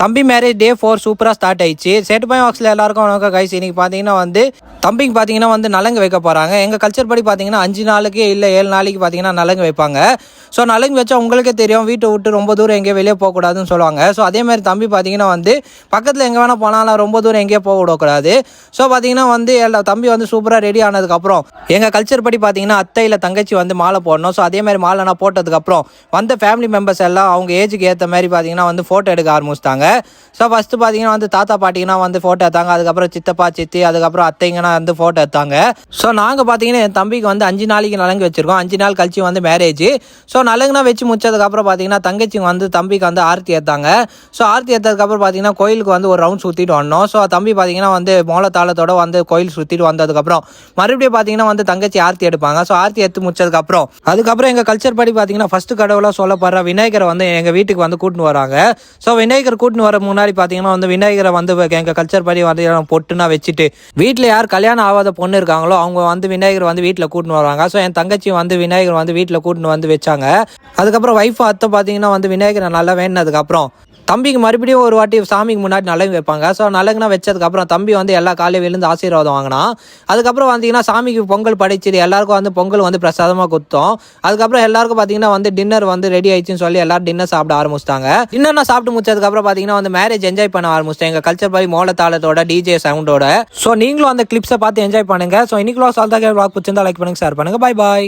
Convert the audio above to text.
தம்பி மேரேஜ் டே 4 சூப்பராக ஸ்டார்ட் ஆயிடுச்சு. செட்டுபாய் வாக்ஸில் எல்லாருக்கும் வணக்கம் கைஸ். இன்னைக்கு பார்த்தீங்கன்னா வந்து தம்பிக்கு பார்த்தீங்கன்னா வந்து நலங்கு வைக்க போகிறாங்க. எங்கள் கல்ச்சர் படி பார்த்தீங்கன்னா 5 நாளுக்கு இல்லை 7 நாளைக்கு பார்த்தீங்கன்னா நலங்கு வைப்பாங்க. ஸோ நலங்கு வச்சா உங்களுக்கே தெரியும், வீட்டை விட்டு ரொம்ப தூரம் எங்கேயும் வெளியே போகக்கூடாதுன்னு சொல்லுவாங்க. ஸோ அதேமாதிரி தம்பி பார்த்தீங்கன்னா வந்து பக்கத்தில் எங்கே வேணால் போனாலும் ரொம்ப தூரம் எங்கேயும் போக விடக்கூடாது. ஸோ பார்த்தீங்கன்னா வந்து தம்பி வந்து சூப்பராக ரெடி ஆனதுக்கப்புறம் எங்கள் கல்ச்சர் படி பார்த்தீங்கன்னா அத்தை இல்லை தங்கச்சி வந்து மாலை போடணும். ஸோ அதேமாதிரி மாலைனா போட்டதுக்கப்புறம் வந்த ஃபேமிலி மெம்பர்ஸ் எல்லாம் அவங்க ஏஜுக்கு ஏற்ற மாதிரி பார்த்தீங்கன்னா வந்து ஃபோட்டோ எடுக்க ஆரம்பிச்சிட்டாங்க. ஸோ ஃபஸ்ட்டு பார்த்தீங்கன்னா வந்து தாத்தா பாட்டிங்கன்னா வந்து ஃபோட்டோ எடுத்தாங்க. அதுக்கப்புறம் சித்தப்பா சித்தி அதுக்கப்புறம் அத்தைங்கன்னா வந்து ஃபோட்டோ எடுத்தாங்க. ஸோ நாங்கள் பார்த்தீங்கன்னா என் தம்பிக்கு வந்து 5 நாளைக்கு நலங்கு வச்சுருக்கோம். 5 நாள் கழிச்சு வந்து மேரேஜ். ஸோ நலங்குனா வச்சு முடிச்சதுக்கப்புறம் பார்த்தீங்கன்னா தங்கச்சி வந்து தம்பிக்கு வந்து ஆர்த்தி ஏற்றாங்க. ஸோ ஆர்த்தி ஏற்றதுக்கப்புறம் பார்த்தீங்கன்னா கோயிலுக்கு வந்து ஒரு ரவுண்ட் சுற்றிட்டு வந்தோம். ஸோ தம்பி பார்த்தீங்கன்னா வந்து மோளத்தாளத்தோட வந்து கோயில் சுற்றிட்டு வந்ததுக்கப்புறம் மறுபடியும் பார்த்தீங்கன்னா வந்து தங்கச்சி ஆர்த்தி எடுப்பாங்க. ஸோ ஆர்த்தி எடுத்து முடிச்சதுக்கப்புறம் அதுக்கப்புறம் எங்கள் கல்ச்சர் படி பார்த்தீங்கன்னா ஃபஸ்ட்டு கடவுளாக சொல்லப்படுற விநாயகரை வந்து எங்கள் வீட்டுக்கு வந்து கூட்டின்னு வராங்க. ஸோ விநாயகர் கூட்டின்னு வர முன்னாடி பார்த்தீங்கன்னா வந்து விநாயகரை வந்து எங்கள் கல்ச்சர் படி வந்து பொட்டுனா வச்சுட்டு வீட்டில் யார் கல்யாணம் ஆகாத பொண்ணு இருக்காங்களோ அவங்க வந்து விநாயகர் வந்து வீட்டில் கூட்டின்னு வருவாங்க. ஸோ என் தங்கச்சி வந்து விநாயகர் வந்து வீட்டில் கூட்டின்னு வந்து வச்சாங்க. அதுக்கப்புறம் ஒய்ஃபு அத்தை பார்த்தீங்கன்னா வந்து விநாயகரை நல்லா வேணுனதுக்கப்புறம் தம்பிக்கு மறுபடியும் ஒரு வாட்டி சாமிக்கு முன்னாடி நலங்கு வைப்பாங்க. ஸோ நலங்குனா வச்சதுக்கப்புறம் தம்பி வந்து எல்லா காலையும் விழுந்து ஆசீர்வாதம் வாங்கினா. அதுக்கப்புறம் பார்த்தீங்கன்னா சாமிக்கு பொங்கல் படைச்சிட்டு எல்லாருக்கும் வந்து பொங்கல் வந்து பிரசாதமாக கொடுத்தோம். அதுக்கப்புறம் எல்லாருக்கும் பார்த்தீங்கன்னா வந்து டின்னர் வந்து ரெடி ஆயிடுச்சுன்னு சொல்லி எல்லாரும் டின்னர் சாப்பிட ஆரம்பிச்சிட்டாங்க. டின்னர்னா சாப்பிட்டு முடிச்சதுக்கப்புறம் பார்த்தீங்கன்னா வந்து மேரேஜ் என்ஜாய் பண்ண ஆரம்பிச்சிட்டேன் எங்கள் கல்ச்சர் படி மோளத்தாளத்தோட டிஜே சவுண்டோட. ஸோ நீங்களும் அந்த கிளிப்ஸை பார்த்து என்ஜாய் பண்ணுங்க. ஸோ இன்னைக்கு சால்தா வாக் பிடிச்சிருந்தா லைக் பண்ணுங்க, ஷேர் பண்ணுங்க. பாய் பாய்.